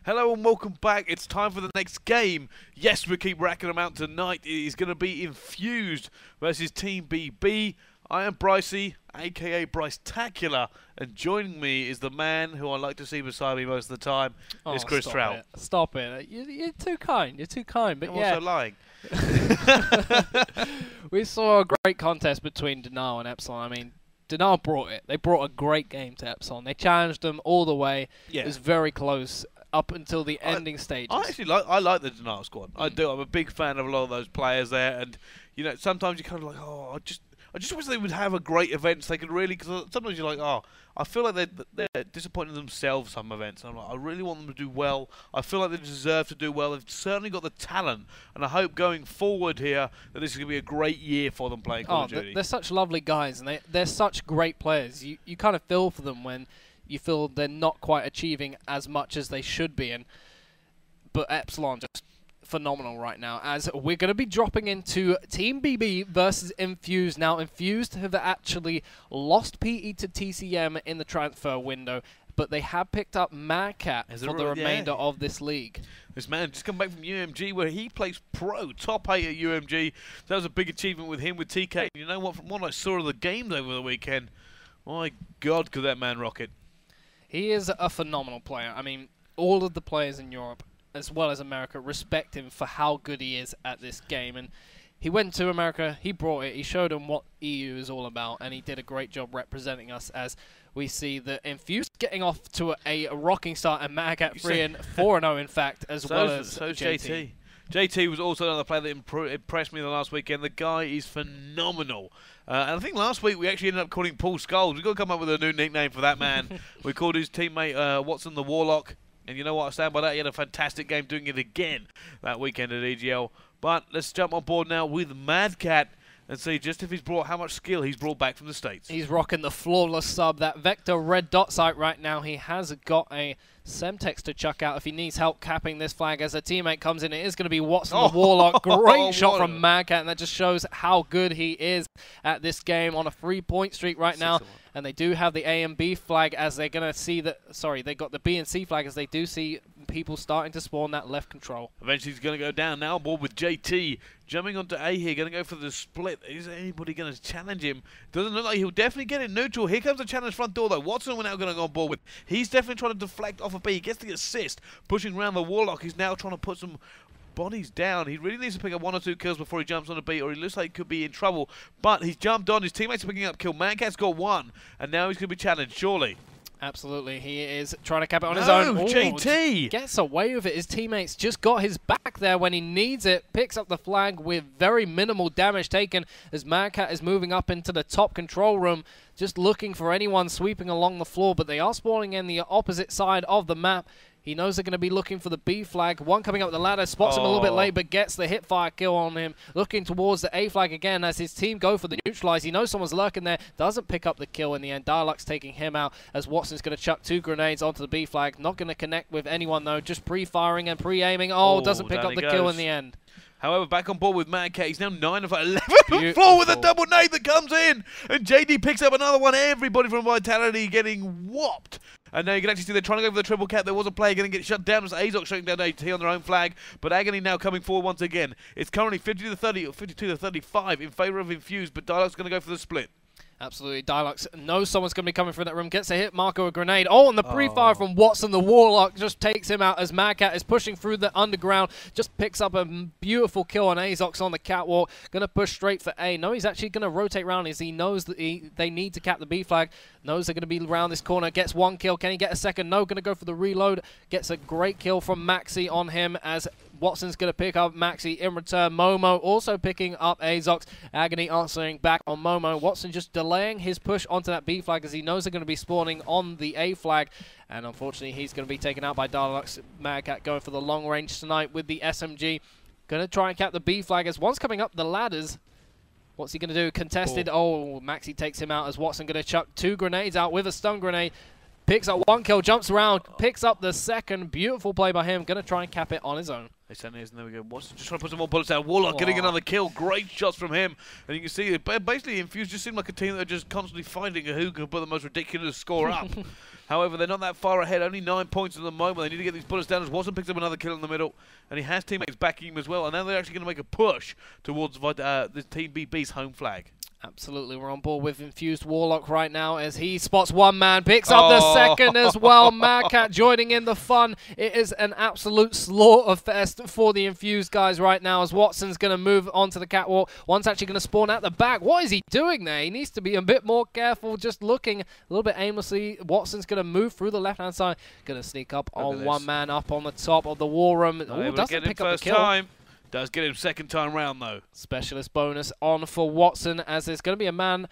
Hello and welcome back. It's time for the next game. Yes, we keep racking them out tonight. It is going to be Infused versus Team BB. I am Brycey, aka Bryce-tacular, and joining me is the man who I like to see beside me most of the time. It's Chris Trout. Stop it. You're too kind. You're too kind. But I'm yeah. also lying. We saw a great contest between Denial and Epsilon. I mean, Denial brought it. They brought a great game to Epsilon. They challenged them all the way. Yeah. It was very close up until the ending stages. I like the Denial squad. I do. I'm a big fan of a lot of those players there, and you know, sometimes you're kind of like, oh, I just wish they would have a great event so they could really, because sometimes you're like, oh, I feel like they're disappointing themselves some events. And I'm like, I really want them to do well. I feel like they deserve to do well. They've certainly got the talent, and I hope going forward here that this is going to be a great year for them playing Call of Duty. They're such lovely guys, and they're such great players. You kind of feel for them when you feel they're not quite achieving as much as they should be. But Epsilon just phenomenal right now, as we're going to be dropping into Team BB versus Infused. Now, Infused have actually lost PE to TCM in the transfer window, but they have picked up Monstercat for the remainder of this league. This man just come back from UMG, where he plays pro, top 8 at UMG. So that was a big achievement with him, with TK. You know what, from what I saw of the games over the weekend, my God, could that man rock it. He is a phenomenal player. I mean, all of the players in Europe, as well as America, respect him for how good he is at this game. And he went to America, he brought it, he showed them what EU is all about, and he did a great job representing us, as we see the Infused getting off to a rocking start, and Monstercat 4-0 in fact, as well as JT. JT was also another player that impressed me the last weekend. The guy is phenomenal. And I think last week we actually ended up calling Paul Skulls. We've got to come up with a new nickname for that man. We called his teammate Watson the Warlock. And you know what, I stand by that. He had a fantastic game doing it again that weekend at EGL. But let's jump on board now with Monstercat and see just if he's brought how much skill he's brought back from the States. He's rocking the flawless sub, that Vector red dot sight right now. He has got a Semtex to chuck out if he needs help capping this flag as a teammate comes in. It is going to be Watson the Warlock. Great shot from Monstercat, and that just shows how good he is at this game on a 3-point streak right now. And they do have the A and B flag, as they're going to see that, sorry, they got the B and C flag, as they do see people starting to spawn that left control. Eventually he's going to go down now, board with JT. Jumping onto A here, going to go for the split. Is anybody going to challenge him? Doesn't look like he'll definitely get it neutral. Here comes the challenge front door though. Watson we're now going to go on board with. He's definitely trying to deflect off of B. He gets the assist, pushing around the Warlock. He's now trying to put some bodies down. He really needs to pick up 1 or 2 kills before he jumps on a B, or he looks like he could be in trouble. But he's jumped on. His teammates are picking up kill. Moncat's got 1, and now he's going to be challenged, surely. Absolutely. He is trying to cap it on his own. Ooh, JT gets away with it. His teammates just got his back there when he needs it. Picks up the flag with very minimal damage taken, as Monstercat is moving up into the top control room, just looking for anyone sweeping along the floor. But they are spawning in the opposite side of the map. He knows they're going to be looking for the B flag. One coming up the ladder, spots him a little bit late, but gets the hip fire kill on him. Looking towards the A flag again as his team go for the neutralize. He knows someone's lurking there. Doesn't pick up the kill in the end. Dialux taking him out, as Watson's going to chuck 2 grenades onto the B flag. Not going to connect with anyone though. Just pre-firing and pre-aiming. Doesn't pick up the kill in the end. However, back on board with Monstercat. He's now 9 of 11 4 with a double nade that comes in. And JD picks up another one. Everybody from Vitality getting whopped. And now you can actually see they're trying to go for the triple cap. There was a player going to get shut down as Azox shutting down AT on their own flag. But Agony now coming forward once again. It's currently 50 to 30 or 52 to 35 in favour of Infused, but Dialog's going to go for the split. Absolutely. Dialux knows someone's going to be coming through that room. Gets a hit marker, a grenade. And the pre-fire from Watson, the Warlock, just takes him out as Monstercat is pushing through the underground. Just picks up a beautiful kill on Azox on the catwalk. Going to push straight for A. No, he's actually going to rotate around as he knows that they need to cap the B flag. Knows they're going to be around this corner. Gets 1 kill. Can he get a second? No. Going to go for the reload. Gets a great kill from Maxi on him, as Watson's going to pick up Maxi in return. Momo also picking up Azox. Agony answering back on Momo. Watson just delaying his push onto that B flag, as he knows they're going to be spawning on the A flag. And unfortunately, he's going to be taken out by Dialux. Monstercat going for the long range tonight with the SMG. Going to try and cap the B flag, as one's coming up the ladders. What's he going to do? Contested. Maxi takes him out, as Watson going to chuck 2 grenades out with a stun grenade. Picks up 1 kill, jumps around, picks up the second. Beautiful play by him. Going to try and cap it on his own. They send this, and there we go. Watson just trying to put some more bullets down. Warlock getting another kill. Great shots from him. And you can see, basically, Infused just seemed like a team that are just constantly fighting who can put the most ridiculous score up. However, they're not that far ahead. Only 9 points at the moment. They need to get these bullets down as Watson picks up another kill in the middle. And he has teammates backing him as well. And now they're actually going to make a push towards the Team BB's home flag. Absolutely, we're on board with Infused Warlock right now as he spots one man, picks up the second as well. Madcat joining in the fun. It is an absolute slaughter fest for the Infused guys right now as Watson's going to move onto the catwalk. One's actually going to spawn out the back. What is he doing there? He needs to be a bit more careful, just looking a little bit aimlessly. Watson's going to move through the left-hand side, going to sneak up on one man up on the top of the war room. Oh, doesn't pick up the kill. Time. Does get him second time round, though. Specialist bonus on for Watson, as there's going to be a man...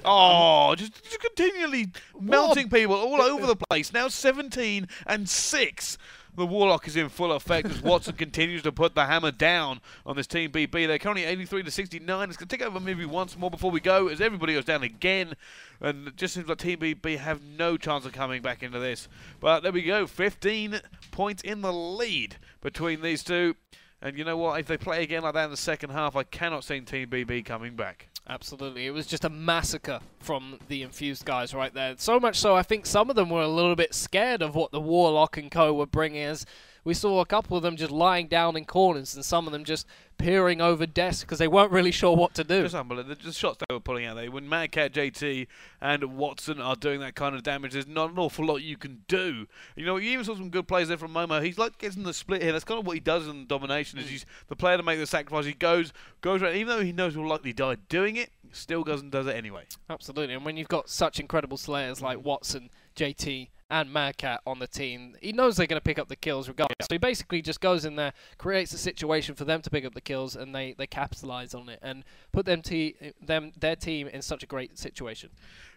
just continually melting people all over the place. Now 17 and 6. The Warlock is in full effect as Watson continues to put the hammer down on this Team BB. They're currently 83 to 69. It's going to take over maybe once more before we go, as everybody goes down again. And it just seems like Team BB have no chance of coming back into this. But there we go, 15 points in the lead between these two. And you know what? If they play again like that in the second half, I cannot see Team BB coming back. Absolutely. It was just a massacre from the Infused guys right there. So much so, I think some of them were a little bit scared of what the Warlock and co were bringing, as we saw a couple of them just lying down in corners and some of them just peering over desks because they weren't really sure what to do. Just unbelievable. The shots they were pulling out there. When Madcat, JT, and Watson are doing that kind of damage, there's not an awful lot you can do. You know, you even saw some good plays there from Momo. He's like getting the split here. That's kind of what he does in domination. Is he's the player to make the sacrifice. He goes around, even though he knows he'll likely die doing it, still goes and does it anyway. Absolutely. And when you've got such incredible slayers like Watson, JT, and Madcat on the team, he knows they're going to pick up the kills regardless. So he basically just goes in there, creates a situation for them to pick up the kills, and they capitalize on it and put their team in such a great situation.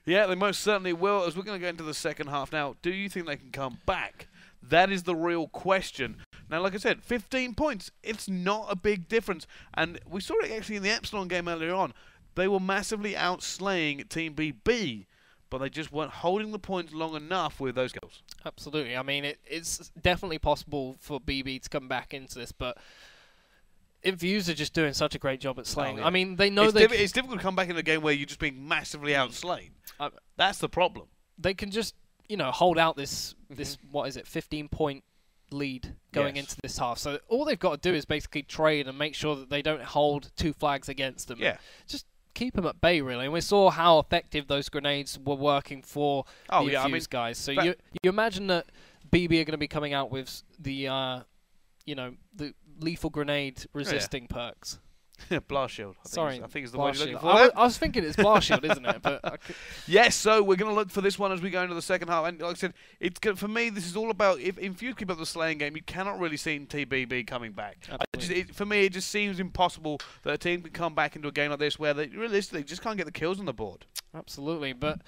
Yeah, they most certainly will. As we're going to go into the second half now, do you think they can come back? That is the real question. Now, like I said, 15 points. It's not a big difference. And we saw it actually in the Epsilon game earlier on. They were massively outslaying Team BB, but they just weren't holding the points long enough with those kills. Absolutely. I mean, it's definitely possible for BB to come back into this, but Infused are just doing such a great job at slaying. Yeah. I mean, they know it's difficult to come back in a game where you're just being massively outslain. That's the problem. They can just, you know, hold out this what is it, 15-point lead going into this half. So all they've got to do is basically trade and make sure that they don't hold 2 flags against them. Yeah. Just keep them at bay, really. And we saw how effective those grenades were working for the Infused guys. So you imagine that BB are going to be coming out with the, you know, the lethal grenade resisting perks. Blast shield. I think it's the word you're looking for. I was thinking it's blast shield, isn't it? But yes, so we're going to look for this one as we go into the second half. And like I said, it's good for me. This is all about if Infused keep up the slaying game, you cannot really see TBB coming back. For me, it just seems impossible that a team can come back into a game like this where they realistically just can't get the kills on the board. Absolutely, but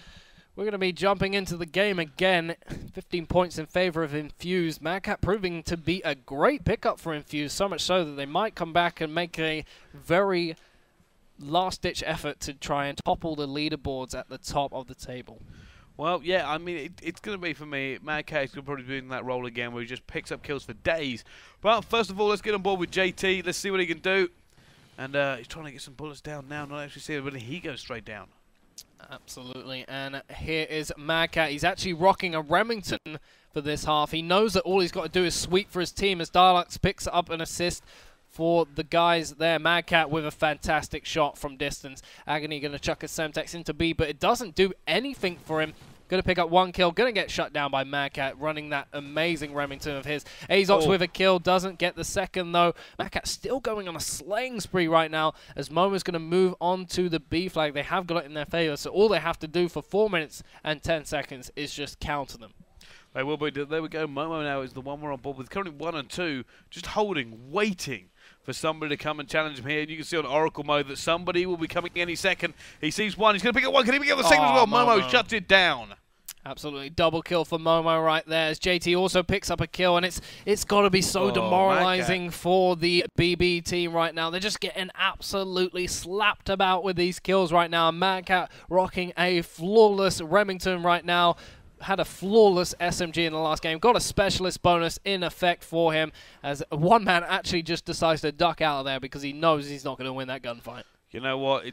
we're going to be jumping into the game again. 15 points in favor of Infused. Madcat proving to be a great pickup for Infused, so much so that they might come back and make a very last-ditch effort to try and topple the leaderboards at the top of the table. Well, yeah, I mean, it's going to be, for me, Madcat is going to probably be in that role again where he just picks up kills for days. But first of all, let's get on board with JT. Let's see what he can do. And he's trying to get some bullets down now, not actually see it, but he goes straight down. Absolutely, and here is Madcat. He's actually rocking a Remington for this half. He knows that all he's got to do is sweep for his team as Darlux picks up an assist for the guys there. Madcat with a fantastic shot from distance. Agony going to chuck a Semtex into B, but it doesn't do anything for him. Going to pick up 1 kill. Going to get shut down by Madcat, running that amazing Remington of his. Azox with a kill. Doesn't get the second, though. Madcat still going on a slaying spree right now, as Momo's going to move on to the B flag. They have got it in their favor, so all they have to do for 4 minutes and 10 seconds is just counter them. They will be. There we go. Momo now is the one we're on board with. Currently 1 and 2, just holding, waiting for somebody to come and challenge him here. And you can see on Oracle mode that somebody will be coming any second. He sees one. He's going to pick up one. Can he pick up the second as well? Momo shuts it down. Absolutely, double kill for Momo right there, as JT also picks up a kill, and it's got to be so demoralizing for the BB team right now. They're just getting absolutely slapped about with these kills right now. Madcat rocking a flawless Remington right now. had a flawless SMG in the last game, got a specialist bonus in effect for him, as one man actually just decides to duck out of there because he knows he's not going to win that gunfight. You know what?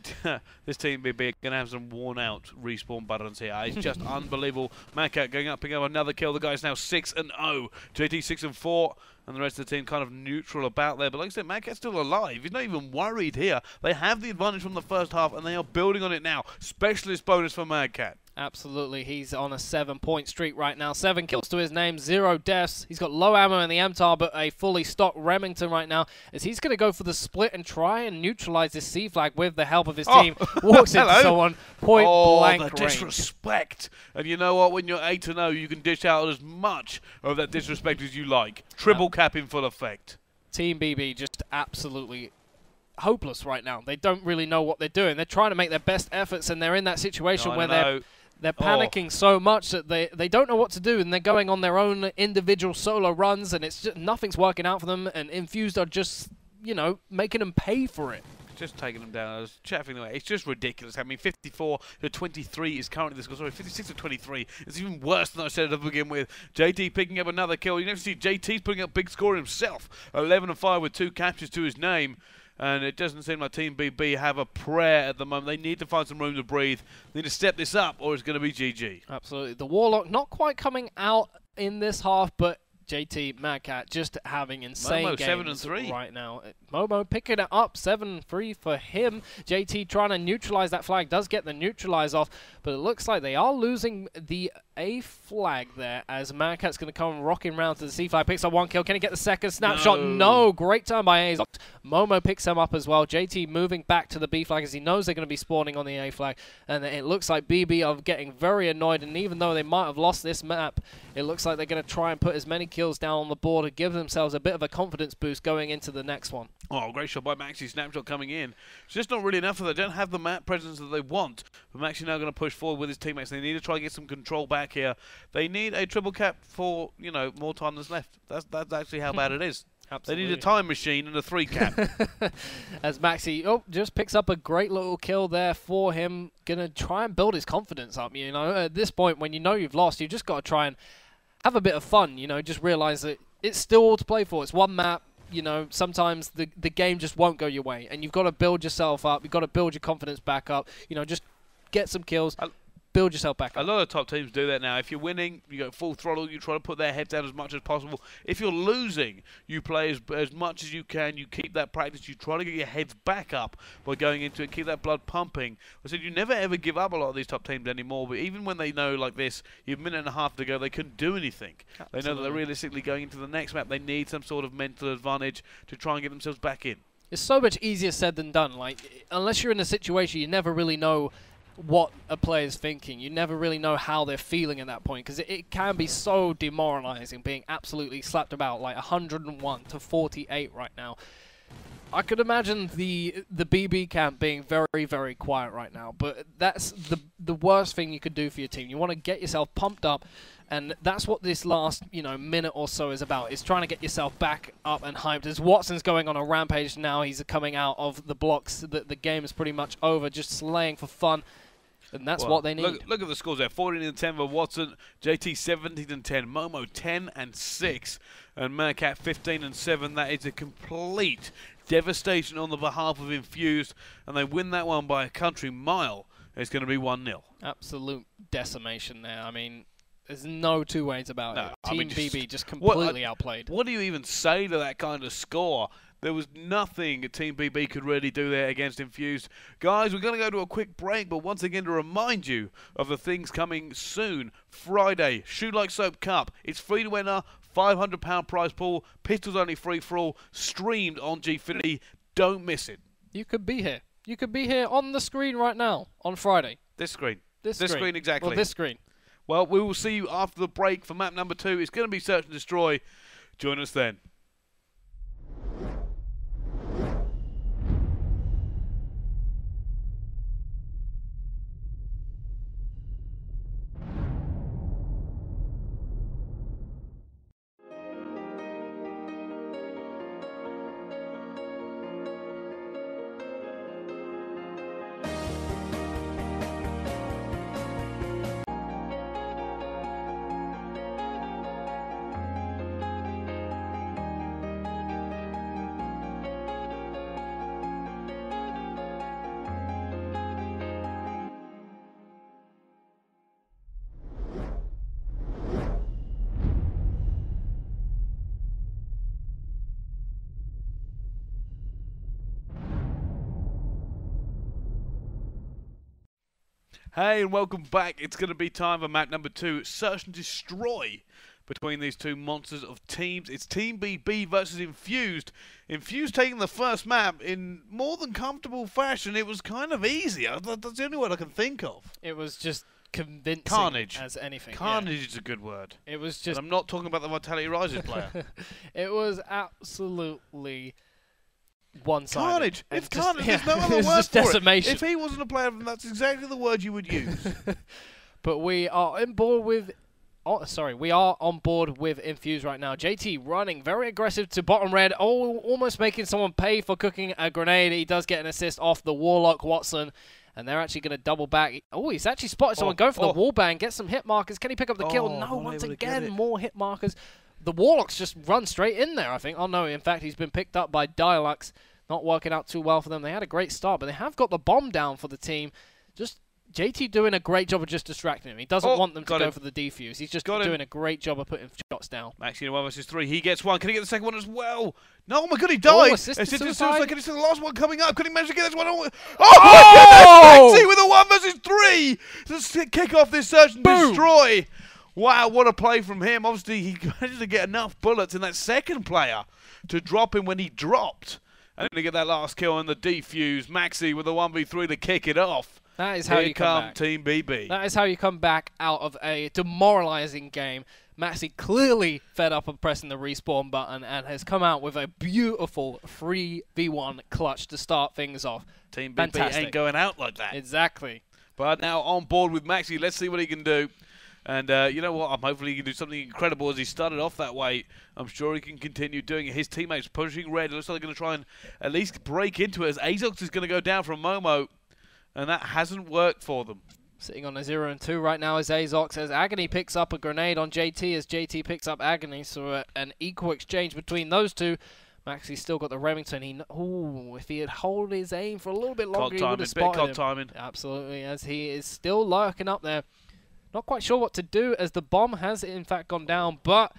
This team BB are going to have some worn-out respawn buttons here. It's just unbelievable. Monstercat going up, picking up another kill. The guy's now 6-0. JT 6-4. And the rest of the team kind of neutral about there. But like I said, Monstercat's still alive. He's not even worried here. They have the advantage from the first half, and they are building on it now. Specialist bonus for Monstercat. Absolutely. He's on a 7-point streak right now. 7 kills to his name, 0 deaths. He's got low ammo in the MTAR, but a fully stocked Remington right now, as he's going to go for the split and try and neutralize this C flag with the help of his team. Walks into someone, point blank the disrespect. And you know what? When you're 8-0, you can dish out as much of that disrespect as you like. Triple cap in full effect. Team BB just absolutely hopeless right now. They don't really know what they're doing. They're trying to make their best efforts, and they're in that situation where they're panicking so much that they don't know what to do, and they're going on their own individual solo runs, and it's just nothing's working out for them, and Infused are just, you know, making them pay for it. Just taking them down. I was chatting away. It's just ridiculous. I mean, 54-23 is currently the score. Sorry, 56-23. It's even worse than I said to begin with. JT picking up another kill. You never see JT's putting up big score himself. 11-5 with 2 captures to his name. And it doesn't seem like Team BB have a prayer at the moment. They need to find some room to breathe. They need to step this up, or it's going to be GG. Absolutely. The Warlock not quite coming out in this half, but JT, Monstercat just having insane Momo, games 7-3 right now. Momo picking it up, 7-3 for him. JT trying to neutralize that flag, does get the neutralize off, but it looks like they are losing the A flag there, as Monstercat's going to come rocking round to the C flag. Picks up 1 kill. Can he get the second snapshot? No. Great turn by A's. Momo picks him up as well. JT moving back to the B flag as he knows they're going to be spawning on the A flag, and it looks like BB are getting very annoyed, and even though they might have lost this map, it looks like they're going to try and put as many kills down on the board and give themselves a bit of a confidence boost going into the next one. Oh, great shot by Maxi. Snapshot coming in. It's just not really enough for them. They don't have the map presence that they want. But Maxi now going to push forward with his teammates. They need to try and get some control back here. They need a triple cap for, you know, more time than's left. That's actually how bad it is. Absolutely. They need a time machine and a 3 cap. As Maxi, just picks up a great little kill there for him. Gonna try and build his confidence up, you know. At this point, when you know you've lost, you've just got to try and have a bit of fun, you know. Just realize that it's still all to play for. It's one map. You know, sometimes the game just won't go your way, and you've got to build yourself up. You've got to build your confidence back up. You know, just get some kills. Build yourself back up. A lot of top teams do that now. If you're winning, you go full throttle. You try to put their heads down as much as possible. If you're losing, you play as much as you can. You keep that practice. You try to get your heads back up by going into it. Keep that blood pumping. I said you never ever give up a lot of these top teams anymore. But even when they know like this, you have a minute and a half to go, they couldn't do anything. Absolutely. They know that they're realistically going into the next map. They need some sort of mental advantage to try and get themselves back in. It's so much easier said than done. Like, unless you're in a situation, you never really know what a player's thinking. You never really know how they're feeling at that point, because it can be so demoralizing being absolutely slapped about, like 101-48 right now. I could imagine the BB camp being very, very quiet right now, but that's the worst thing you could do for your team. You want to get yourself pumped up, and that's what this last, you know, minute or so is about, is trying to get yourself back up and hyped. As Watson's going on a rampage now, he's coming out of the blocks. The game is pretty much over, just slaying for fun. And that's what they need. Look at the scores there. 14-10 for Watson. JT 17-10. Momo 10-6. And Monstercat 15-7. That is a complete devastation on the behalf of Infused. And they win that one by a country mile. It's going to be 1-0. Absolute decimation there. I mean, there's no two ways about it. Team BB just completely outplayed. What do you even say to that kind of score? There was nothing Team BB could really do there against Infused. Guys, we're going to go to a quick break, but once again to remind you of the things coming soon. Friday, Shoot Like Soap Cup. It's free to enter, £500 prize pool, pistols only free for all, streamed on G2W4. Don't miss it. You could be here. You could be here on the screen right now on Friday. This screen. This screen, exactly. Well, this screen. Well, we will see you after the break for map number 2. It's going to be Search and Destroy. Join us then. Hey, and welcome back. It's going to be time for map number 2, Search and Destroy. Between these two monsters of teams, it's Team BB versus Infused. Infused taking the first map in more than comfortable fashion. It was kind of easy. That's the only word I can think of. It was just convincing Carnage. as anything. Carnage is a good word. It was just... And I'm not talking about the Vitality Rises player. It was absolutely one-sided. Carnage. It's just, carnage. Yeah, There's no other it's word just for decimation. it. If he wasn't a player, that's exactly the word you would use. But we are on board with... we are on board with Infused right now. JT running very aggressive to bottom red. Oh, almost making someone pay for cooking a grenade. He does get an assist off the Warlock Watson. And they're actually going to double back. Oh, he's actually spotted someone going for the wallbang. Get some hit markers. Can he pick up the kill? No, once again, more hit markers. The Warlocks just run straight in there, I think. Oh, no, in fact, he's been picked up by Dialux. Not working out too well for them. They had a great start, but they have got the bomb down for the team. Just JT doing a great job of just distracting him. He doesn't want them to go for the defuse. He's just doing a great job of putting shots down. Maxi in 1 versus 3. He gets one. Can he get the second one as well? No, oh my god, he died. Assisted suicide. Can he see the last one coming up? Could he manage to get this one? Oh my goodness, Maxi with a 1 versus 3. Let's kick off this search and destroy. Wow, what a play from him. Obviously, he managed to get enough bullets in that second player to drop him when he dropped. And to get that last kill on the defuse. Maxi with a 1v3 to kick it off. That is how you come back. Team BB. That is how you come back out of a demoralizing game. Maxi clearly fed up of pressing the respawn button and has come out with a beautiful 3v1 clutch to start things off. Team BB ain't going out like that. Exactly. But now on board with Maxi. Let's see what he can do. And you know what? Hopefully he can do something incredible as he started off that way. I'm sure he can continue doing it. His teammates pushing red. It looks like they're going to try and at least break into it as Azox is going to go down from Momo. And that hasn't worked for them. Sitting on a 0 and 2 right now is Azox as Agony picks up a grenade on JT as JT picks up Agony. So an equal exchange between those two. Maxi's still got the Remington. If he had held his aim for a little bit longer, he would have spotted him. Timing. Absolutely, as he is still lurking up there. Not quite sure what to do as the bomb has in fact gone down, but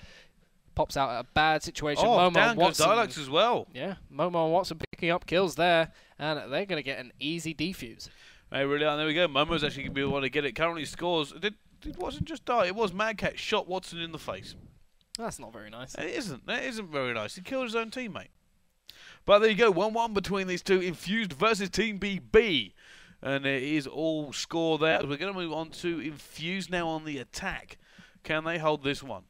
pops out at a bad situation. Oh, Momo down and Watson, goes Dialux as well. Yeah, Momo and Watson picking up kills there, and they're going to get an easy defuse. They really are. There we go. Momo's actually going to be the one to get it. Currently scores. Did Watson just die? It was Madcat shot Watson in the face. That's not very nice. It isn't. That isn't very nice. He killed his own teammate. But there you go. 1-1 between these two. Infused versus Team BB. And it is all score there. We're going to move on to Infused now on the attack. Can they hold this one?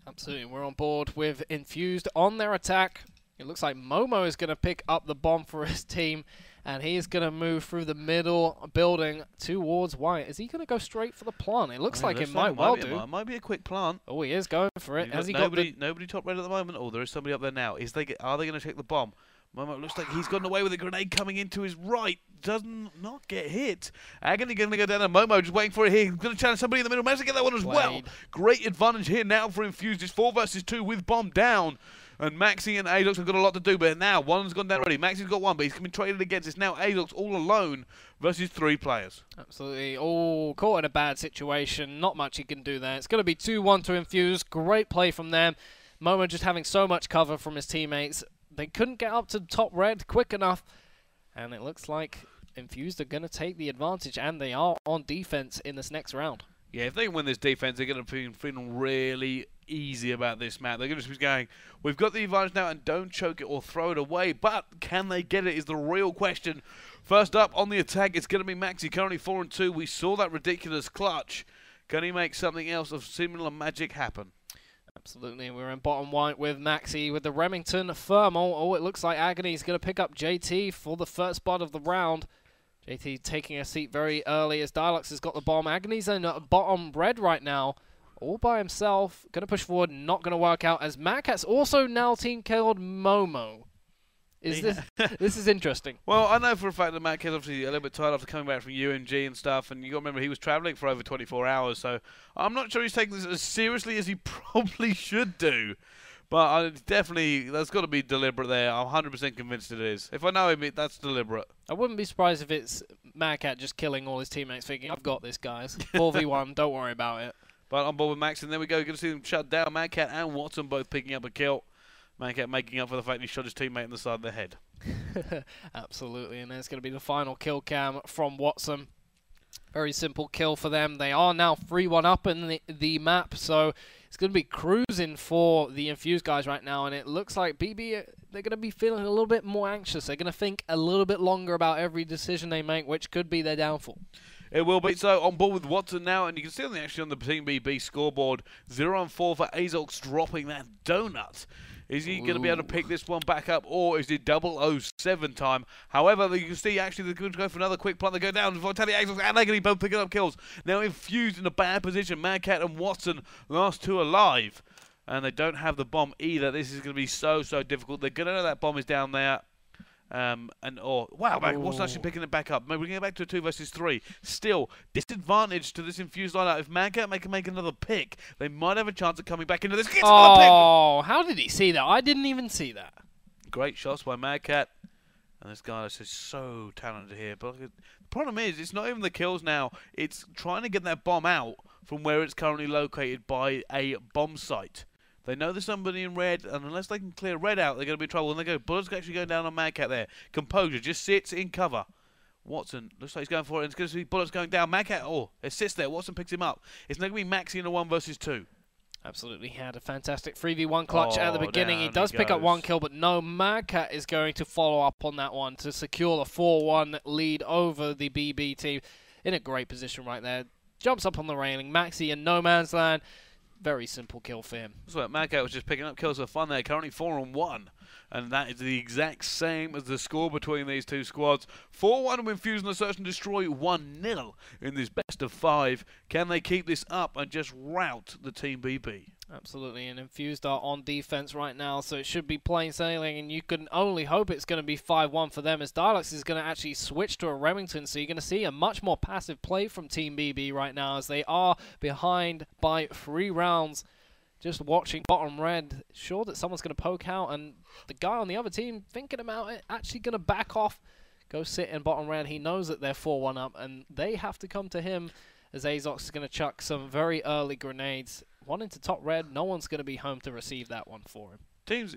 Absolutely. We're on board with Infused on their attack. It looks like Momo is going to pick up the bomb for his team. And he is going to move through the middle building towards White. Is he going to go straight for the plant? It looks like it might well do. It might be a quick plant. Oh, he is going for it. Has he got nobody top red at the moment? Oh, there is somebody up there now. Are they going to take the bomb? Momo looks like he's gotten away with a grenade coming into his right. Does not get hit. Agony going to go down, and Momo just waiting for it here. He's going to challenge somebody in the middle. Managed to get that one as well. Great advantage here now for Infused. It's 4 versus 2 with bomb down. And Maxi and Azox have got a lot to do, but now one's gone down already. Maxi's got one, but he's been traded against. It's now Azox all alone versus 3 players. Absolutely. Oh, caught in a bad situation. Not much he can do there. It's going to be 2-1 to Infuse. Great play from them. Momo just having so much cover from his teammates. They couldn't get up to top red quick enough. And it looks like Infused are going to take the advantage, and they are on defense in this next round. Yeah, if they win this defense, they're going to be feeling really easy about this map. They're going to be going, we've got the advantage now and don't choke it or throw it away. But can they get it is the real question. First up on the attack, it's going to be Maxi, currently 4 and 2. We saw that ridiculous clutch. Can he make something else of similar magic happen? Absolutely. We're in bottom white with Maxi with the Remington Thermal. Oh, it looks like Agony's going to pick up JT for the first spot of the round. JT taking a seat very early as Dialux has got the bomb. Agony's in bottom red right now, all by himself. Going to push forward, not going to work out as Madcat's also now team killed Momo. This is interesting. Well, I know for a fact that Madcat's obviously a little bit tired after coming back from UMG and stuff, and you got to remember he was travelling for over 24 hours, so I'm not sure he's taking this as seriously as he probably should do. But that's got to be deliberate there. I'm 100% convinced it is. If I know him, that's deliberate. I wouldn't be surprised if it's Madcat just killing all his teammates, thinking, I've got this, guys. 4v1, don't worry about it. But on board with Max, and there we go. You're going to see them shut down. Madcat and Watson both picking up a kill. Madcat making up for the fact he shot his teammate in the side of the head. Absolutely, and there's going to be the final kill cam from Watson. Very simple kill for them. They are now 3-1 up in the map, so it's going to be cruising for the Infused guys right now, and it looks like BB, they're going to be feeling a little bit more anxious. They're going to think a little bit longer about every decision they make, which could be their downfall. It will be. So on board with Watson now, and you can see on the Team BB scoreboard, 0-4 for Azox dropping that donut. Is he going to be able to pick this one back up, or is it 007 time? However, you can see actually they're going to go for another quick plant. They go down. Vitality, Azox, and they're going to be both picking up kills. Now Infused in a bad position. Madcat and Watson, last two alive. And they don't have the bomb either. This is going to be so difficult. They're going to know that bomb is down there. Wow, Watson actually picking it back up. Maybe we can get back to a 2 versus 3. Still, disadvantage to this Infused lineup. If Madcat can make another pick, they might have a chance of coming back into this. Oh, how did he see that? I didn't even see that. Great shots by Madcat. And this guy is just so talented here. But the problem is, it's not even the kills now. It's trying to get that bomb out from where it's currently located by a bomb site. They know there's somebody in red, and unless they can clear red out, they're going to be in trouble. And they go, bullets actually going down on Madcat there. Composure just sits in cover. Watson looks like he's going for it, and it's going to be bullets going down. Madcat, it sits there. Watson picks him up. It's not going to be Maxi in a 1 versus 2. Absolutely had a fantastic 3v1 clutch at the beginning. He does pick up 1 kill, but no, Madcat is going to follow up on that one to secure the 4-1 lead over the BB team. In a great position right there. Jumps up on the railing. Maxi in no man's land. Very simple kill for him. So Madcat was just picking up kills for fun there. Currently 4-on-1. And that is the exact same as the score between these two squads. 4-1 with Infused and Search and Destroy, 1-0 in this best of 5. Can they keep this up and just rout the Team BB? Absolutely, and Infused are on defense right now, so it should be plain sailing, and you can only hope it's going to be 5-1 for them, as Dialux is going to actually switch to a Remington, so you're going to see a much more passive play from Team BB right now, as they are behind by 3 rounds. Just watching bottom red, sure that someone's going to poke out, and the guy on the other team thinking about it, actually going to back off, go sit in bottom red. He knows that they're 4-1 up, and they have to come to him, as Azox is going to chuck some very early grenades. One into top red, no one's going to be home to receive that one for him.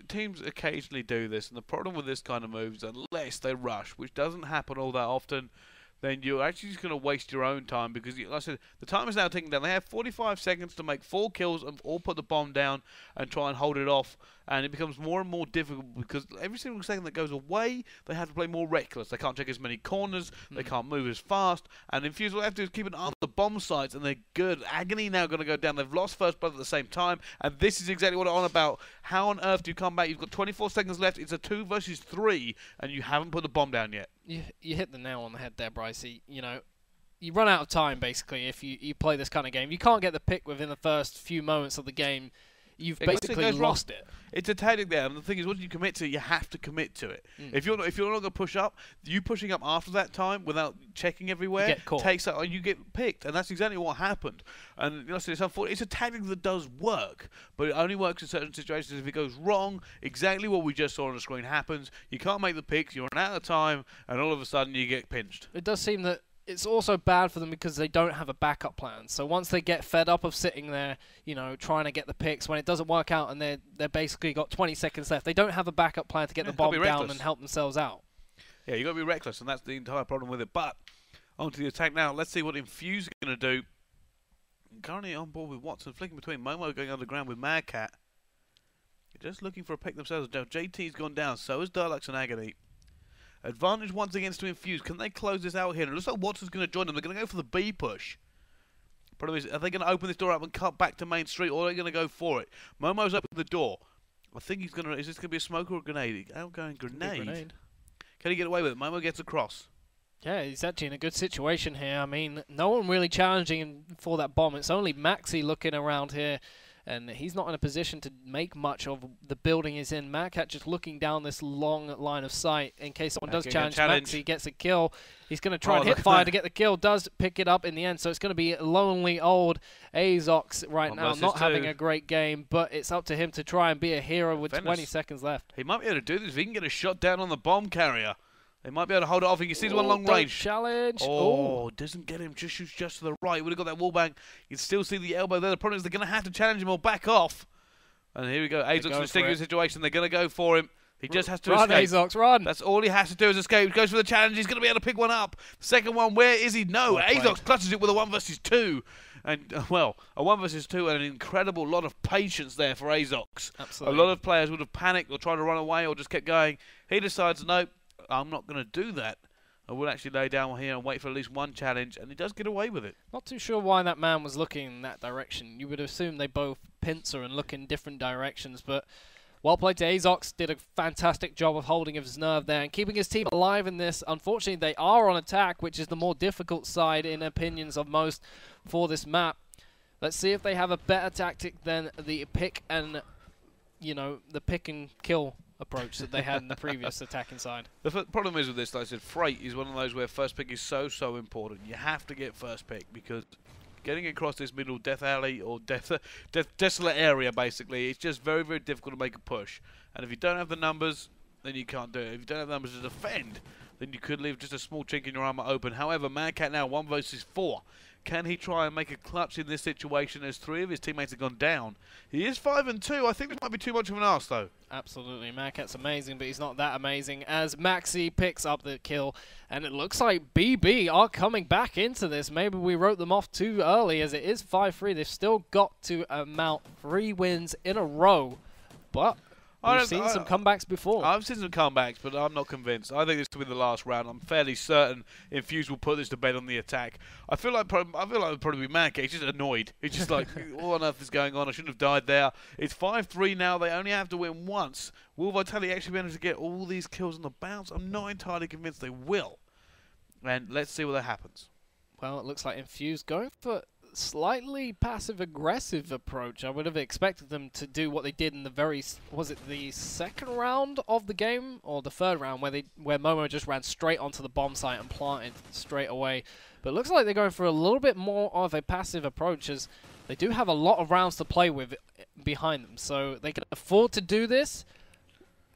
Teams occasionally do this, and the problem with this kind of move is unless they rush, which doesn't happen all that often, then you're actually just going to waste your own time, because, like I said, the time is now ticking down. They have 45 seconds to make 4 kills and all put the bomb down and try and hold it off, and it becomes more and more difficult because every single second that goes away, they have to play more reckless. They can't check as many corners, they can't move as fast, and Infused, what they have to do is keep an eye on the bomb sites, and they're good. Agony now going to go down. They've lost first blood at the same time, and this is exactly what I'm on about. How on earth do you come back? You've got 24 seconds left. It's a 2 versus 3, and you haven't put the bomb down yet. You hit the nail on the head there, Brycey. You know, you run out of time, basically, if you play this kind of game. You can't get the pick within the first few moments of the game. You've basically lost it. It's a tactic there, and the thing is, once you commit to it, you have to commit to it. If you're not going to push up, you pushing up after that time without checking everywhere takes out, and you get picked, and that's exactly what happened. And it's unfortunate. It's a tactic that does work, but it only works in certain situations. If it goes wrong, exactly what we just saw on the screen happens. You can't make the picks. You're out of time, and all of a sudden you get pinched. It does seem that it's also bad for them because they don't have a backup plan. So once they get fed up of sitting there, you know, trying to get the picks, when it doesn't work out and they're basically got 20 seconds left, they don't have a backup plan to get the bomb down and help themselves out. Yeah, you've got to be reckless, and that's the entire problem with it. But onto the attack now. Let's see what Infused are going to do. Currently on board with Watson, flicking between Momo going underground with Madcat. They're just looking for a pick themselves. Now JT's gone down, so is Dialux and Agony. Advantage once again to Infused. Can they close this out here? And it looks like Watson's going to join them. They're going to go for the B push. Problem is, are they going to open this door up and cut back to Main Street, or are they going to go for it? Momo's opened the door. I think he's going to... Is this going to be a smoke or a grenade? Outgoing grenade. Can he get away with it? Momo gets across. Yeah, he's actually in a good situation here. I mean, no one really challenging him for that bomb. It's only Maxi looking around here. And he's not in a position to make much of the building he's in. Madcat just looking down this long line of sight in case someone does challenge. Maxi gets a kill. He's going to try and hit fire to get the kill. Does pick it up in the end. So it's going to be lonely old Azox right now, not having a great game. But it's up to him to try and be a hero with 20 seconds left. He might be able to do this if he can get a shot down on the bomb carrier. They might be able to hold it off. You can see the one long range. Challenge. Oh, doesn't get him. Just shoots just to the right. Would have got that wall bang. You can still see the elbow there. The problem is they're going to have to challenge him or back off. And here we go. Azox in a sticky situation. They're going to go for him. He just has to run, escape. Azox, run. That's all he has to do is escape. He goes for the challenge. He's going to be able to pick one up. Second one, where is he? No, Azox clutches it with a 1 versus 2. And, well, a 1 versus 2 and an incredible lot of patience there for Azox. Absolutely. A lot of players would have panicked or tried to run away or just kept going. He decides, no, I'm not going to do that. I will actually lay down here and wait for at least one challenge, and he does get away with it. Not too sure why that man was looking in that direction. You would assume they both pincer and look in different directions, but well played to Azox. Did a fantastic job of holding his nerve there and keeping his team alive in this. Unfortunately, they are on attack, which is the more difficult side in opinions of most for this map. Let's see if they have a better tactic than the pick and, the pick and kill approach that they had in the previous attacking side. The problem is with this, like I said, Freight is one of those where first pick is so important. You have to get first pick because getting across this middle death alley or desolate area, basically, it's just very, very difficult to make a push. And if you don't have the numbers, then you can't do it. If you don't have the numbers to defend, then you could leave just a small chink in your armor open. However, Monstercat now 1 versus 4. Can he try and make a clutch in this situation as 3 of his teammates have gone down? He is 5 and 2. I think this might be too much of an ask, though. Absolutely. Monstercat's amazing, but he's not that amazing as Maxi picks up the kill. And it looks like BB are coming back into this. Maybe we wrote them off too early as it is 5-3. They've still got to amount 3 wins in a row. But we've seen some comebacks before. I've seen some comebacks, but I'm not convinced. I think this will be the last round. I'm fairly certain Infused will put this to bed on the attack. I feel like it would probably be Monstercat. He's just annoyed. He's just like, what on earth is going on? I shouldn't have died there. It's 5-3 now. They only have to win once. Will Vitality actually manage to get all these kills on the bounce? I'm not entirely convinced they will. And let's see what happens. Well, it looks like Infused going for slightly passive-aggressive approach. I would have expected them to do what they did in the was it the second round of the game or the third round where Momo just ran straight onto the bomb site and planted straight away. But it looks like they're going for a little bit more of a passive approach as they do have a lot of rounds to play with behind them. So they can afford to do this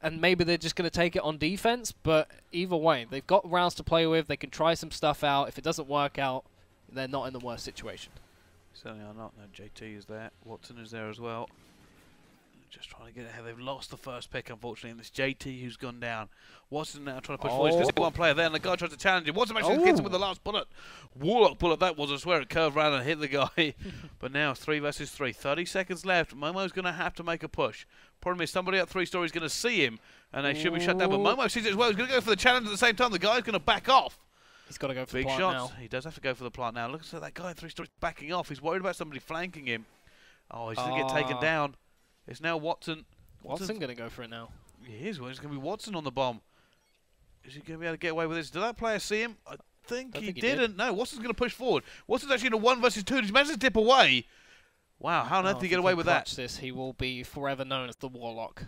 and maybe they're just going to take it on defense. But either way, they've got rounds to play with. They can try some stuff out. If it doesn't work out, they're not in the worst situation. Certainly are not. No, JT is there. Watson is there as well. Just trying to get ahead. They've lost the first pick, unfortunately, and it's JT who's gone down. Watson now trying to push forward. There's one player there, and the guy tries to challenge him. Watson actually hits him with the last bullet. Warlock bullet that was. I swear it curved around and hit the guy. But now 3 versus 3. 30 seconds left. Momo's going to have to make a push. Problem is somebody up 3 stories is going to see him, and they should be shut down. But Momo sees it as well. He's going to go for the challenge at the same time. The guy's going to back off. He's got to go for big the plant shots. now. He does have to go for the plant now. Look at that guy in 3 stories backing off. He's worried about somebody flanking him. Oh, he's going to get taken down. It's now Watson. Watson going to go for it now. He is. Well, it's going to be Watson on the bomb. Is he going to be able to get away with this? Did that player see him? I think he didn't. No, Watson's going to push forward. Watson's actually in a 1 versus 2. He's managed to dip away. Wow, how on earth did he get away with that? This, he will be forever known as the Warlock.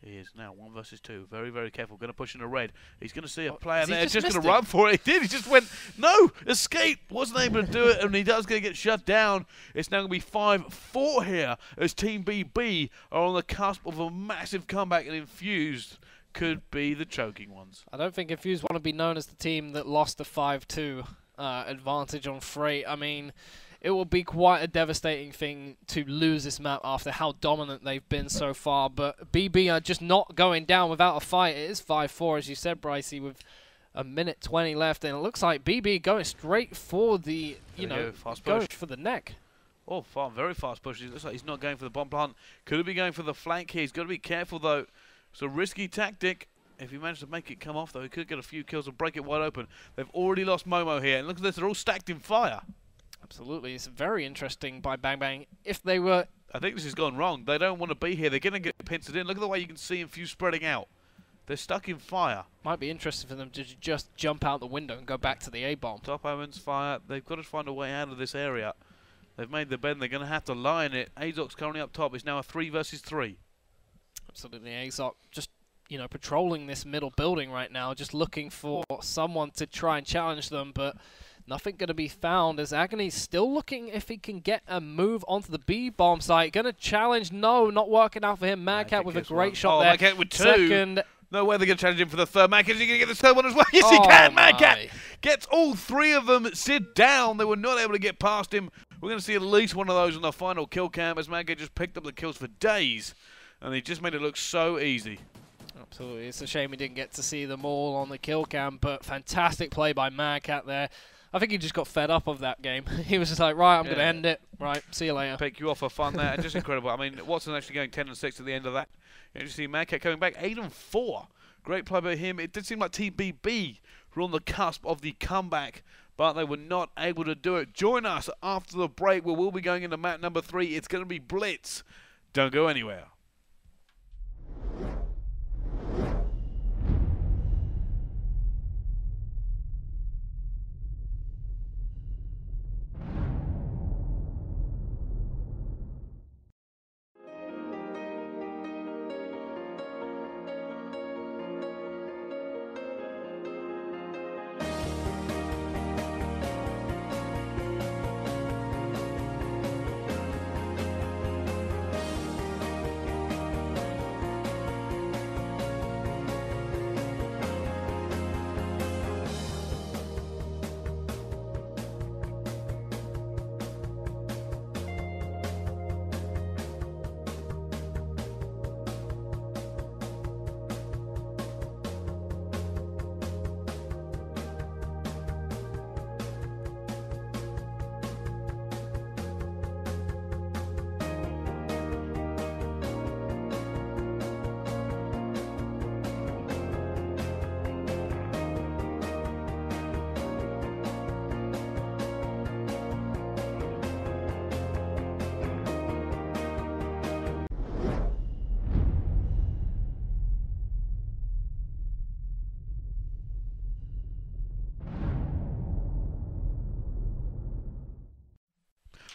He is now 1 versus 2. Very, very careful. Going to push in a red. He's going to see a player there. Just going to run for it. He did. He just went, no, escape. Wasn't able to do it, and he does going to get shut down. It's now going to be 5-4 here as Team BB are on the cusp of a massive comeback, and Infused could be the choking ones. I don't think Infused want to be known as the team that lost the 5-2 advantage on Freight. I mean, it will be quite a devastating thing to lose this map after how dominant they've been so far. But BB are just not going down without a fight. It is 5-4, as you said, Brycey, with a minute 20 left. And it looks like BB going straight for the, going for the neck. Oh, very fast push. It looks like he's not going for the bomb plant. Could be going for the flank here. He's got to be careful, though. It's a risky tactic. If he managed to make it come off, though, he could get a few kills and break it wide open. They've already lost Momo here. And look at this. They're all stacked in fire. Absolutely. It's very interesting by Bang Bang. If they were... I think this has gone wrong. They don't want to be here. They're going to get pincered in. Look at the way you can see Infused spreading out. They're stuck in fire. Might be interesting for them to just jump out the window and go back to the A-bomb. Top Omens fire. They've got to find a way out of this area. They've made the bend. They're going to have to lie in it. Azox currently up top. It's now a 3 versus 3. Absolutely. Azox just, patrolling this middle building right now, just looking for someone to try and challenge them, but nothing going to be found as Agony's still looking if he can get a move onto the B-bomb site. Going to challenge. No, not working out for him. Monstercat with a great shot there. Monstercat with 2. Second. No way they're going to challenge him for the third. Monstercat, is he going to get the third one as well? Yes, he can. Monstercat gets all 3 of them sit down. They were not able to get past him. We're going to see at least one of those on the final kill cam as Monstercat just picked up the kills for days. And they just made it look so easy. Oh, Absolutely. It's a shame we didn't get to see them all on the kill cam, but fantastic play by Madcat there. I think he just got fed up of that game. He was just like, right, I'm going to end it. Right, see you later. Pick you off for fun there. Just incredible. I mean, Watson actually going 10-6 at the end of that. You see Madcat coming back 8-4. Great play by him. It did seem like TBB were on the cusp of the comeback, but they were not able to do it. Join us after the break where we'll be going into map number 3. It's going to be Blitz. Don't go anywhere.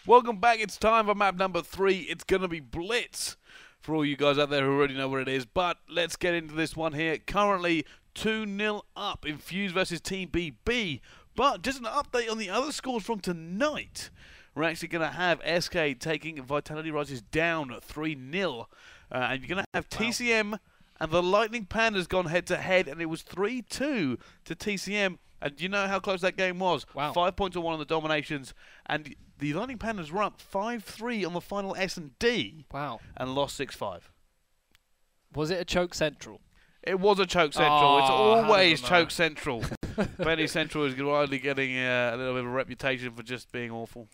Welcome back. It's time for map number 3. It's going to be Blitz for all you guys out there who already know what it is. But let's get into this one here. Currently 2-0 up. Infused versus Team BB. But just an update on the other scores from tonight. We're actually going to have SK taking Vitality Rises down 3-0. And you're going to have TCM and the Lightning Pandas gone head-to-head. And it was 3-2 to TCM. And do you know how close that game was? Wow. 5 points to 1 on the dominations. And the Lightning Pandas were up 5-3 on the final S&D. Wow. And lost 6-5. Was it a choke central? It was a choke central. It's always know. choke central. Benny Central is widely getting a little bit of a reputation for just being awful.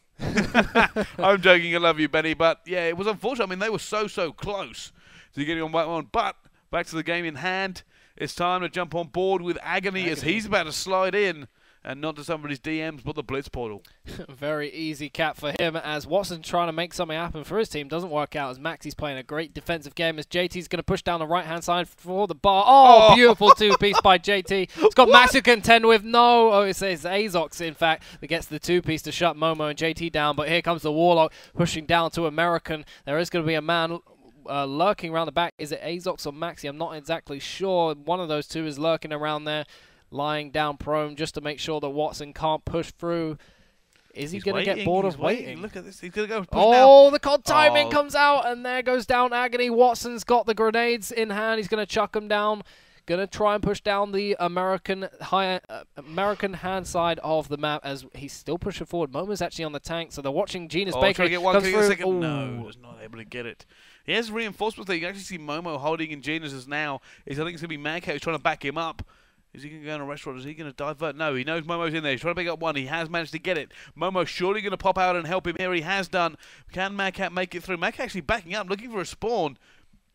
I'm joking. I love you, Benny. But, yeah, it was unfortunate. I mean, they were so close to getting on back one. But back to the game in hand. It's time to jump on board with Agony as he's about to slide in. And not to somebody's DMs, but the Blitz portal. Very easy cap for him as Watson's trying to make something happen for his team. Doesn't work out as Maxi's playing a great defensive game as JT's going to push down the right-hand side for the bar. Oh, beautiful two-piece by JT. It's got Max to contend with. No, it's Azox, in fact, that gets the two-piece to shut Momo and JT down. But here comes the Warlock pushing down to American. There is going to be a man lurking around the back. Is it Azox or Maxi? I'm not exactly sure. One of those two is lurking around there, lying down prone just to make sure that Watson can't push through. Is he going to get bored of waiting? Look at this. He's going to go push now. The CoD timing comes out, and there goes down Agony. Watson's got the grenades in hand. He's going to chuck them down. Going to try and push down the American hand side of the map as he's still pushing forward. Momo's actually on the tank, so they're watching Genus Baker. No, he's not able to get it. He has reinforcements there. You can actually see Momo holding in Genus's now. I think it's going to be Madcat who's trying to back him up. Is he going to go in a restaurant? Is he going to divert? No, he knows Momo's in there. He's trying to pick up one. He has managed to get it. Momo's surely going to pop out and help him here. He has done. Can Madcat make it through? Madcat actually backing up, looking for a spawn.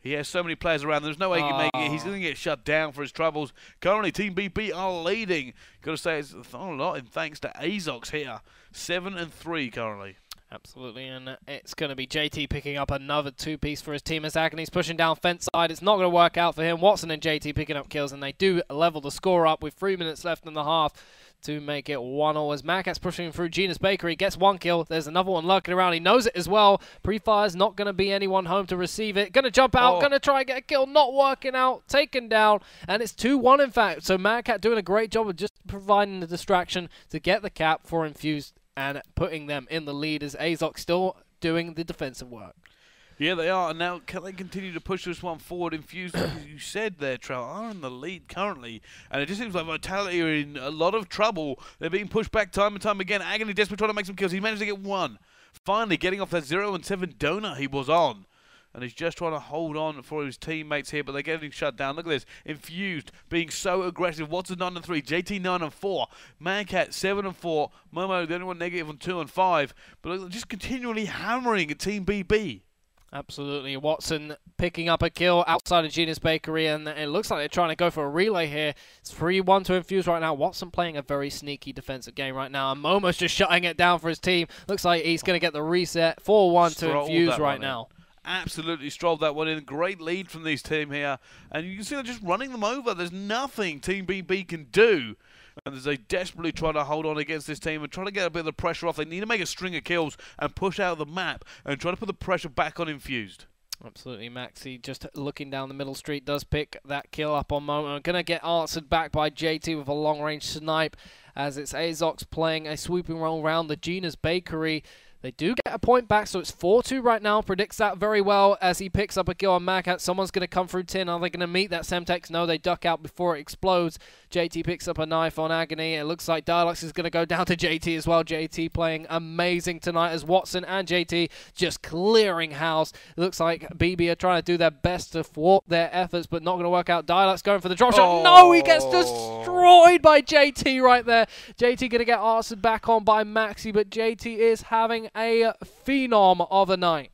He has so many players around. There's no way he can make it. He's going to get shut down for his troubles. Currently, Team BP are leading. Got to say, it's a lot in thanks to Azox here. 7-3 currently. Absolutely, and it's going to be JT picking up another two-piece for his team as Agony's pushing down fence side. It's not going to work out for him. Watson and JT picking up kills, and they do level the score up with 3 minutes left in the half to make it 1-0 as Madcat's pushing through Genus Baker. He gets one kill. There's another one lurking around. He knows it as well. Pre-fire's not going to be anyone home to receive it. Going to jump out. Going to try and get a kill. Not working out. Taken down. And it's 2-1 in fact. So Madcat doing a great job of just providing the distraction to get the cap for Infused and putting them in the lead as Azox still doing the defensive work. Yeah, they are. And now can they continue to push this one forward? Infused, as you said there, Trell, are in the lead currently. And it just seems like Vitality are in a lot of trouble. They're being pushed back time and time again. Agony desperately trying to make some kills. He managed to get one. Finally getting off that 0-7 donut he was on. and he's just trying to hold on for his teammates here, but they're getting shut down. Look at this. Infused being so aggressive. Watson 9 and 3, JT 9 and 4, Monstercat 7 and 4, Momo the only one negative on 2 and 5, but look, just continually hammering at Team BB. Absolutely. Watson picking up a kill outside of Genius Bakery, and it looks like they're trying to go for a relay here. It's 3-1 to Infuse right now. Watson playing a very sneaky defensive game right now, and Momo's just shutting it down for his team. Looks like he's going to get the reset. 4-1 to Infuse right now. Absolutely strolled that one in. Great lead from this team here, and you can see they're just running them over. There's nothing Team BB can do. And as they desperately try to hold on against this team and try to get a bit of the pressure off, they need to make a string of kills and push out the map and try to put the pressure back on Infused. Absolutely, Maxi just looking down the middle street does pick that kill up on Momo. Going to get answered back by JT with a long-range snipe as it's Azox playing a sweeping roll around the Gina's Bakery. They do get a point back, so it's 4-2 right now. Predicts that very well as he picks up a kill on Monstercat. Someone's going to come through 10. Are they going to meet that Semtex? No, they duck out before it explodes. JT picks up a knife on Agony. It looks like Dialux is going to go down to JT as well. JT playing amazing tonight as Watson and JT just clearing house. It looks like BB are trying to do their best to thwart their efforts, but not going to work out. Dialux going for the drop shot. No, he gets destroyed by JT right there. JT going to get answered back on by Maxi, but JT is having a phenom of a night.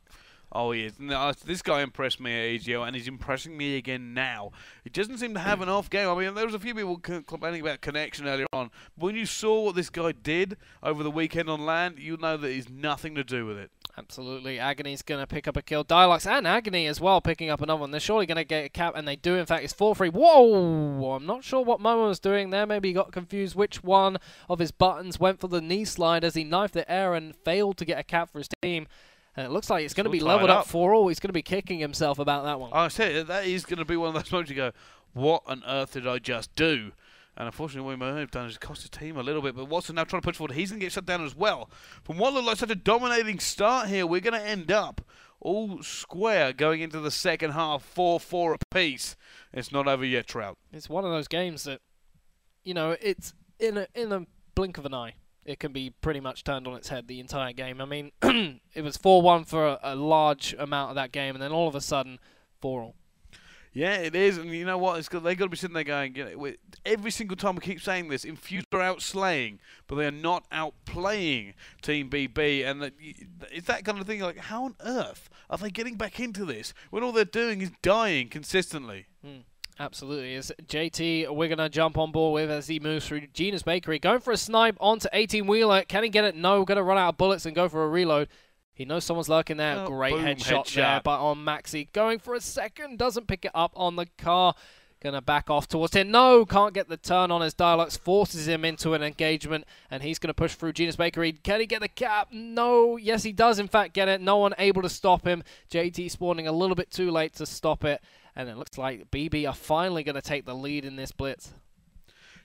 Oh, he is. No, this guy impressed me at AGO, and he's impressing me again now. He doesn't seem to have an off game. I mean, there was a few people complaining about connection earlier on, but when you saw what this guy did over the weekend on LAN, you know that he's nothing to do with it. Absolutely. Agony's going to pick up a kill. Dialux and Agony as well picking up another one. They're surely going to get a cap, and they do. In fact, it's 4-3. Whoa! I'm not sure what Momo was doing there. Maybe he got confused which one of his buttons went for the knee slide as he knifed the air and failed to get a cap for his team. And it looks like it's going to be leveled up 4-all. He's going to be kicking himself about that one. I said that is going to be one of those moments you go, what on earth did I just do? And unfortunately, what we may have done is cost his team a little bit. But Watson now trying to push forward. He's going to get shut down as well. From what looked like such a dominating start here, we're going to end up all square going into the second half, 4-4 apiece. It's not over yet, Trout. It's one of those games that, you know, it's in a blink of an eye. It can be pretty much turned on its head the entire game. I mean, it was 4-1 for a large amount of that game, and then all of a sudden, 4-all. Yeah, it is, and you know what? They've got to be sitting there going, you know, every single time we keep saying this, Infused are out-slaying, but they are not outplaying Team BB, and it's that kind of thing, like, how on earth are they getting back into this when all they're doing is dying consistently? Absolutely. As JT, we're going to jump on board with as he moves through Gina's Bakery, going for a snipe onto 18-wheeler. Can he get it? No, going to run out of bullets and go for a reload. He knows someone's lurking there. Oh, great boom, headshot there, but on Maxi. Going for a second, doesn't pick it up on the car. Going to back off towards him. No, can't get the turn on as Dialux forces him into an engagement, and he's going to push through Genius Bakery. Can he get the cap? No. Yes, he does, in fact, get it. No one able to stop him. JT spawning a little bit too late to stop it, and it looks like BB are finally going to take the lead in this blitz.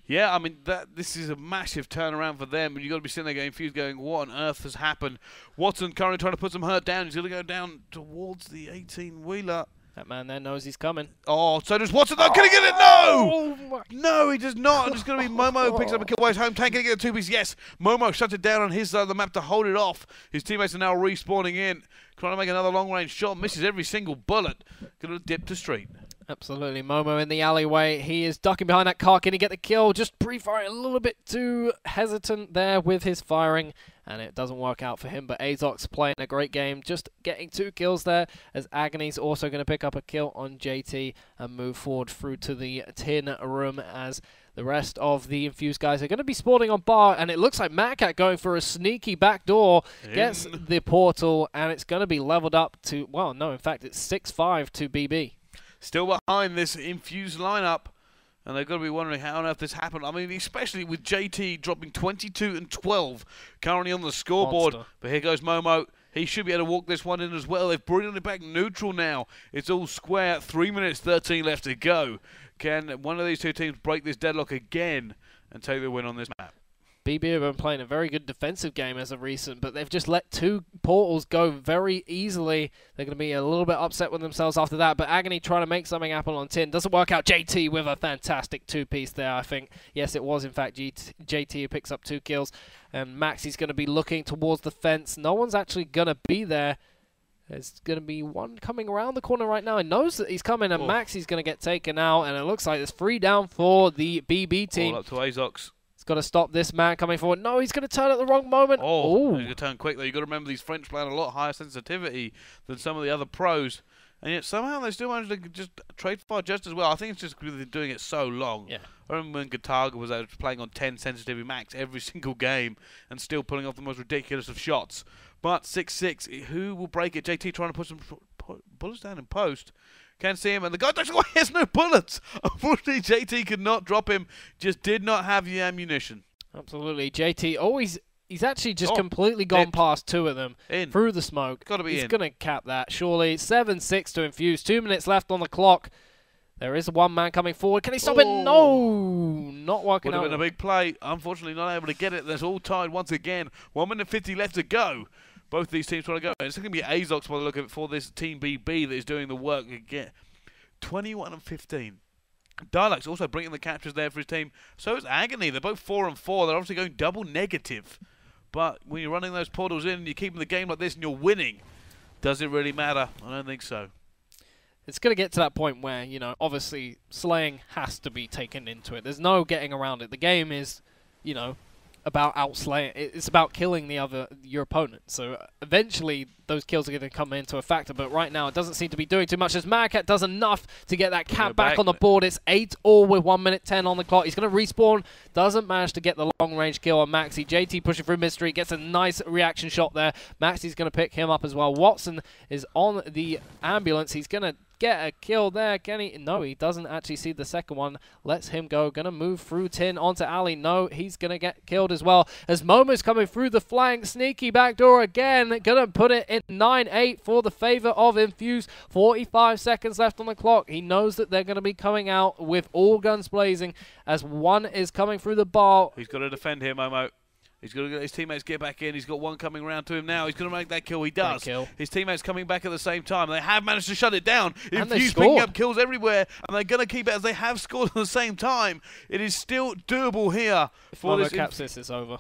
Yeah, I mean, this is a massive turnaround for them, and you've got to be sitting there going, Infused, going, what on earth has happened? Watson currently trying to put some hurt down. He's going to go down towards the 18-wheeler. That man there knows he's coming. Oh, so does Watson. Can he get it? No! No, he does not. It's going to be Momo who picks up a kill by his home tank. Can he get a two-piece? Yes. Momo shuts it down on his side of the map to hold it off. His teammates are now respawning in, trying to make another long-range shot. Misses every single bullet. Going to dip to street. Absolutely. Momo in the alleyway. He is ducking behind that car. Can he get the kill? Just pre-firing a little bit too hesitant there with his firing, and it doesn't work out for him. But Azox playing a great game, just getting 2 kills there, as Agony's also going to pick up a kill on JT and move forward through to the tin room as the rest of the Infused guys are going to be spawning on bar, and it looks like Monstercat going for a sneaky backdoor, gets the portal, and it's going to be leveled up to, well, no, in fact, it's 6-5 to BB. Still behind this Infused lineup, and they've got to be wondering how on earth this happened. I mean, especially with JT dropping 22 and 12 currently on the scoreboard. Monster. But here goes Momo. He should be able to walk this one in as well. They've brought it back neutral now. It's all square. 3 minutes 13 left to go. Can one of these two teams break this deadlock again and take the win on this map? BB have been playing a very good defensive game as of recent, but they've just let 2 portals go very easily. They're going to be a little bit upset with themselves after that, but Agony trying to make something happen on tin. Doesn't work out. JT with a fantastic 2-piece there, I think. Yes, it was, in fact, JT who picks up 2 kills, and Maxi's going to be looking towards the fence. No one's actually going to be there. There's going to be one coming around the corner right now. He knows that he's coming, and Maxi's going to get taken out, and it looks like there's 3 down for the BB team. All up to Azox. He's got to stop this man coming forward. No, he's going to turn at the wrong moment. Oh, he's going to turn quick, though. You've got to remember these French play a lot higher sensitivity than some of the other pros. And yet somehow they still managed to just trade fire just as well. I think it's just because they're doing it so long. Yeah. I remember when Gataga was playing on 10 sensitivity max every single game and still pulling off the most ridiculous of shots. But 6-6, who will break it? JT trying to put some bullets down in post. Can't see him, and the guy actually has no bullets. Unfortunately, JT could not drop him. Just did not have the ammunition. Absolutely. JT always... He's actually just completely gone past 2 of them through the smoke. Got to be He's going to cap that, surely. 7-6 to Infuse. 2 minutes left on the clock. There is one man coming forward. Can he stop it? No! Not working out. Would have been a big play. Unfortunately, not able to get it. There's all tied once again. 1 minute 50 left to go. Both these teams trying to go. It's going to be Azox by the look of it for this Team BB that is doing the work again. 21 and 15. Dialux also bringing the captures there for his team. So is Agony. They're both 4 and 4. They're obviously going double negative. But when you're running those portals in and you're keeping the game like this and you're winning, does it really matter? I don't think so. It's going to get to that point where, you know, obviously slaying has to be taken into it. There's no getting around it. The game is, you know, about outslaying. It's about killing your opponent. So eventually those kills are going to come into a factor. But right now it doesn't seem to be doing too much as Monstercat does enough to get that cap back on the board. It's 8-all with 1 minute 10 on the clock. He's going to respawn. Doesn't manage to get the long range kill on Maxi. JT pushing through mid street. Gets a nice reaction shot there. Maxi's going to pick him up as well. Watson is on the ambulance. He's going to get a kill there. Can he? No, he doesn't actually see the second one. Lets him go. Gonna move through Tin onto Ali. No, he's gonna get killed as well. As Momo's coming through the flank. Sneaky backdoor again. Gonna put it in 9-8 for the favor of Infused. 45 seconds left on the clock. He knows that they're gonna be coming out with all guns blazing as one is coming through the bar. He's got to defend here, Momo. He's got to get his teammates get back in. He's got one coming around to him now. He's going to make that kill. He does. His teammates coming back at the same time. They have managed to shut it down. Infused picking up kills everywhere, and they're going to keep it as they have scored at the same time. It is still doable here. If Momo caps this, it's over.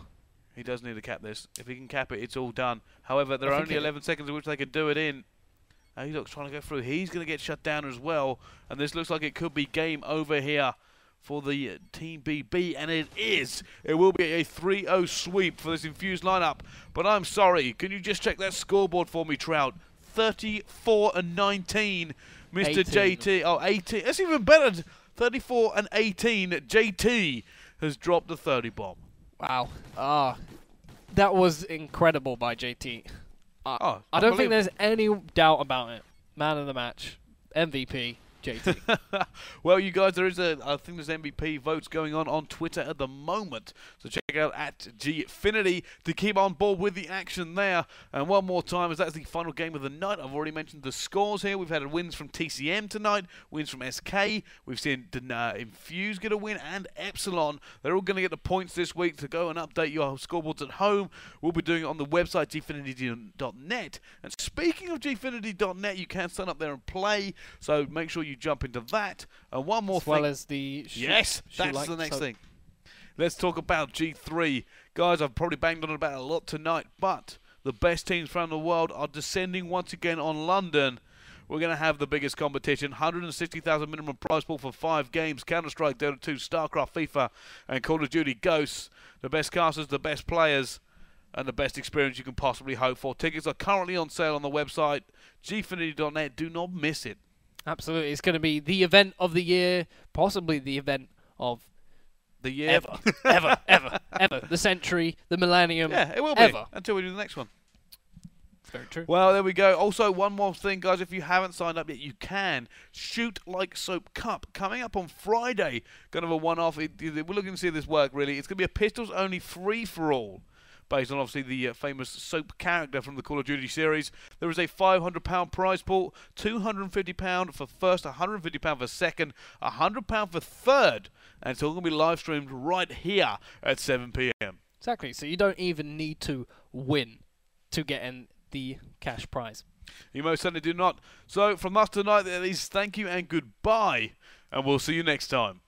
He does need to cap this. If he can cap it, it's all done. However, there are only 11 seconds in which they could do it in. Azox trying to go through. He's going to get shut down as well, and this looks like it could be game over here for the Team BB, and it is. It will be a 3-0 sweep for this Infused lineup. But I'm sorry, can you just check that scoreboard for me, Trout? 34 and 19, Mr. 18. JT. Oh, 18. That's even better. 34 and 18. JT has dropped the 30 bomb. Wow. That was incredible by JT. I don't think there's any doubt about it. Man of the match, MVP. JT. Well, you guys, I think there's MVP votes going on Twitter at the moment. So check out at Gfinity to keep on board with the action there. And one more time, as that's the final game of the night. I've already mentioned the scores here. We've had wins from TCM tonight, wins from SK. We've seen Infuse get a win, and Epsilon. They're all going to get the points this week to go and update your scoreboards at home. We'll be doing it on the website, gfinity.net. And speaking of gfinity.net, you can sign up there and play. So make sure you jump into that. And one more thing. As well as the... Yes, that's the next thing. Let's talk about G3. Guys, I've probably banged on about it a lot tonight, but the best teams around the world are descending once again on London. We're going to have the biggest competition. 160,000 minimum prize pool for 5 games. Counter-Strike, Dota 2, StarCraft, FIFA, and Call of Duty Ghosts. The best casters, the best players, and the best experience you can possibly hope for. Tickets are currently on sale on the website, gfinity.net. Do not miss it. Absolutely. It's going to be the event of the year, possibly the event of the year. Ever. The century, the millennium. Yeah, it will be. Ever. Until we do the next one. Very true. Well, there we go. Also, one more thing, guys. If you haven't signed up yet, you can. Shoot Like Soap Cup coming up on Friday. Kind of a one-off. We're looking to see this work, really. It's going to be a pistols-only free-for-all, based on obviously the famous soap character from the Call of Duty series. There is a £500 prize pool, £250 for first, £150 for second, £100 for third, and it's all going to be live streamed right here at 7 PM. Exactly, so you don't even need to win to get in the cash prize. You most certainly do not. So from us tonight, that is thank you and goodbye, and we'll see you next time.